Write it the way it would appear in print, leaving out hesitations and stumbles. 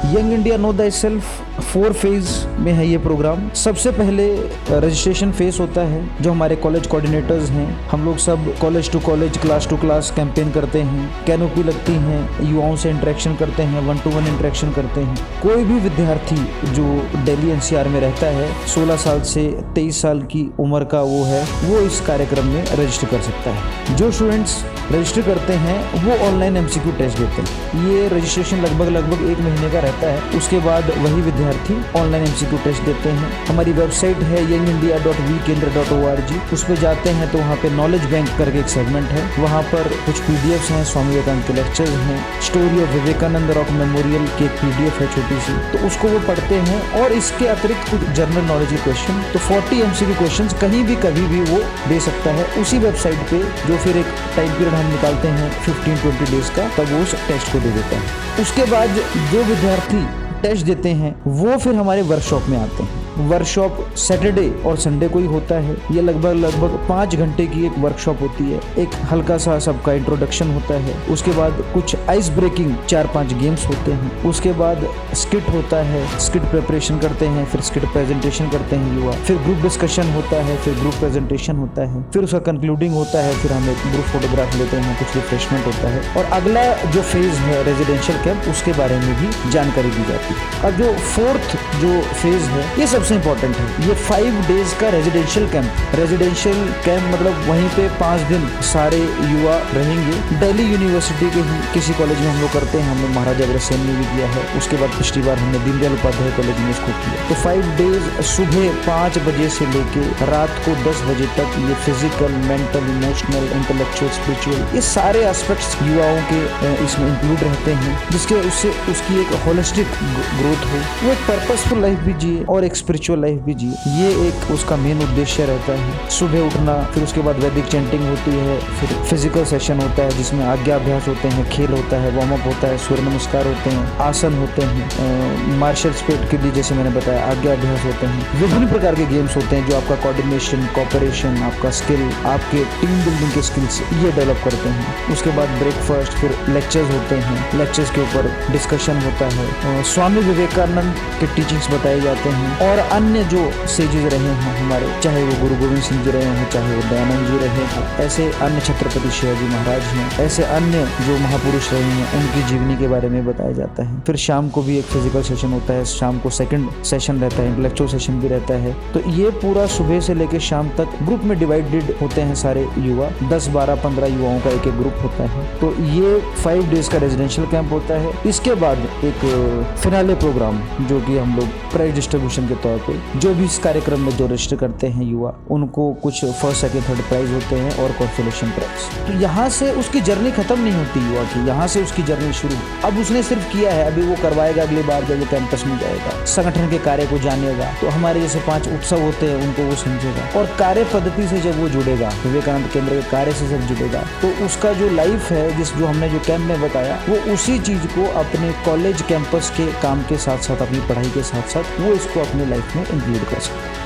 Young India know the self 4 phase में है ये प्रोग्राम। सबसे पहले रजिस्ट्रेशन फेज होता है, जो हमारे कॉलेज कोऑर्डिनेटर्स हैं, हम लोग सब college to college, class to class campaign करते हैं, कैनोपी लगती हैं, युवाओं से इंटरेक्शन करते हैं, 1-to-1 इंटरेक्शन करते हैं। कोई भी विद्यार्थी जो दिल्ली एनसीआर में रहता है, 16 साल से 23 साल की उम्र का वो इस कार्यक्रम में रजिस्टर कर सकता है। जो स्टूडेंट्स रजिस्टर करते हैं वो ऑनलाइन एमसीक्यू टेस्ट देते हैं। ये रजिस्ट्रेशन लगभग 1 महीने का रहता है। उसके बाद वही विद्यार्थी ऑनलाइन एमसीक्यू टेस्ट देते हैं। हमारी वेबसाइट है youngindia.vkendra.org। उस पर जाते हैं तो वहाँ पे नॉलेज बैंक करके एक सेगमेंट है, वहाँ पर कुछ पीडीएफ्स हैं, स्वामी विवेकानंद के लेक्चर्स हैं, story of Vivekananda rock memorial की एक पीडीएफ है छोटी सी, तो उसको वो पढ़ते हैं। और इसके अतिरिक्त कुछ जनरल नॉलेज के क्वेश्चन, तो 40 एमसीक्यू क्वेश्चन कहीं भी कभी भी वो दे सकता है उसी वेबसाइट पे, जो फिर एक टाइम पीरियड हम निकालते हैं 15-20 डेज का, तब वो उस टेस्ट को दे देता है। उसके बाद जो विद्यार्थी टेस्ट देते हैं वो फिर हमारे वर्कशॉप में आते हैं। वर्कशॉप सैटरडे और संडे को ही होता है। ये लगभग 5 घंटे की एक वर्कशॉप होती है। एक हल्का सा सबका इंट्रोडक्शन होता है, उसके बाद कुछ आइस ब्रेकिंग 4-5 गेम्स होते हैं, उसके बाद स्किट होता है, स्किट प्रिपरेशन करते हैं, फिर स्किट प्रेजेंटेशन करते हैं युवा, फिर ग्रुप डिस्कशन होता है, फिर ग्रुप प्रेजेंटेशन होता है, फिर उसका कंक्लूडिंग होता है, फिर हम एक ग्रुप फोटोग्राफ लेते हैं, कुछ रिफ्रेशमेंट होता है, और अगला जो फेज है रेजिडेंशियल कैंप, उसके बारे में भी जानकारी दी जाती है। अब जो 4th जो फेज है ये सबसे इंपॉर्टेंट है। ये 5 डेज का रेजिडेंशियल कैंप मतलब वहीं पे 5 दिन सारे युवा रहेंगे। दिल्ली यूनिवर्सिटी के ही किसी कॉलेज में हम लोग करते हैं। हमने महाराजा अग्रसेन में भी किया है, उसके बाद पिछली बार हमने दीनदयाल उपाध्याय कॉलेज में इसको किया। तो 5 डेज सुबह 5 बजे से लेके रात को 10 बजे तक ये physical, mental, emotional, intellectual, spiritual, ये सारे एस्पेक्ट्स युवाओं के इसमें इंक्लूड रहते हैं, जिसके उससे उसकी एक होलिस्टिक ग्रोथ हो, वो एक पर्पसफुल लाइफ भी जिए और एक स्पिरिचुअल लाइफ भी जिए। ये एक उसका मेन उद्देश्य रहता है। सुबह उठना, फिर उसके बाद वैदिक चैंटिंग होती है, फिर फिजिकल सेशन होता है जिसमें आज्ञा अभ्यास होते हैं, खेल होता है, वार्म अप होता है, सूर्य नमस्कार होते हैं, आसन होते हैं, मार्शल स्पिरिट के लिए जैसे मैंने बताया आज्ञा अभ्यास होते हैं, विभिन्न प्रकार के गेम्स होते हैं जो आपका कोऑर्डिनेशन, कोऑपरेशन, आपका स्किल, आपके टीम बिल्डिंग के स्किल्स ये डेवलप करते हैं। उसके बाद ब्रेकफास्ट, फिर लेक्चर्स होते हैं, लेक्चर्स के ऊपर डिस्कशन होता है, स्वामी विवेकानंद के टीचिंग्स बताए जाते हैं, और अन्य जो सेजेस रहे हैं हमारे, चाहे वो गुरु गोविंद सिंह जी रहे हैं, चाहे वो दयानंद जी रहे हैं, ऐसे अन्य छत्रपति शिवाजी महाराज हैं, ऐसे अन्य जो महापुरुष रहे हैं उनकी जीवनी के बारे में बताया जाता है। फिर शाम को भी एक फिजिकल सेशन होता है, शाम को सेकंड सेशन रहता है, इंटेलेक्चुअल सेशन भी रहता है। तो ये पूरा सुबह से लेकर शाम तक ग्रुप में डिवाइडेड होते हैं सारे युवा, 10, 12, 15 युवाओं का एक ग्रुप होता है। तो ये 5 डेज का रेजिडेंशियल कैंप होता है। इसके बाद एक फिनाले प्रोग्राम, जो कि हम लोग प्राइज डिस्ट्रीब्यूशन के तौर पे, जो भी इस कार्यक्रम में जो रजिस्टर करते हैं युवा, उनको कुछ 1st, 2nd, 3rd प्राइज होते हैं और कॉन्सोलेशन प्राइज। तो यहाँ से उसकी जर्नी खत्म नहीं होती युवा की, यहाँ से उसकी जर्नी शुरू। अब उसने सिर्फ किया है, अभी वो करवाएगा अगली बार जब वो कैंपस में जाएगा, संगठन के कार्य को जानेगा, तो हमारे जैसे 5 उत्सव होते हैं उनको वो समझेगा, और कार्य पद्धति से जब वो जुड़ेगा, विवेकानंद केंद्र के कार्य से जब जुड़ेगा, तो उसका जो लाइफ है, जो हमने जो कैंप में बताया, वो उसी चीज को अपने कॉलेज कैंपस के काम के साथ साथ, अपनी पढ़ाई के साथ साथ वो इसको अपनी लाइफ में इंक्लूड कर सकते हैं।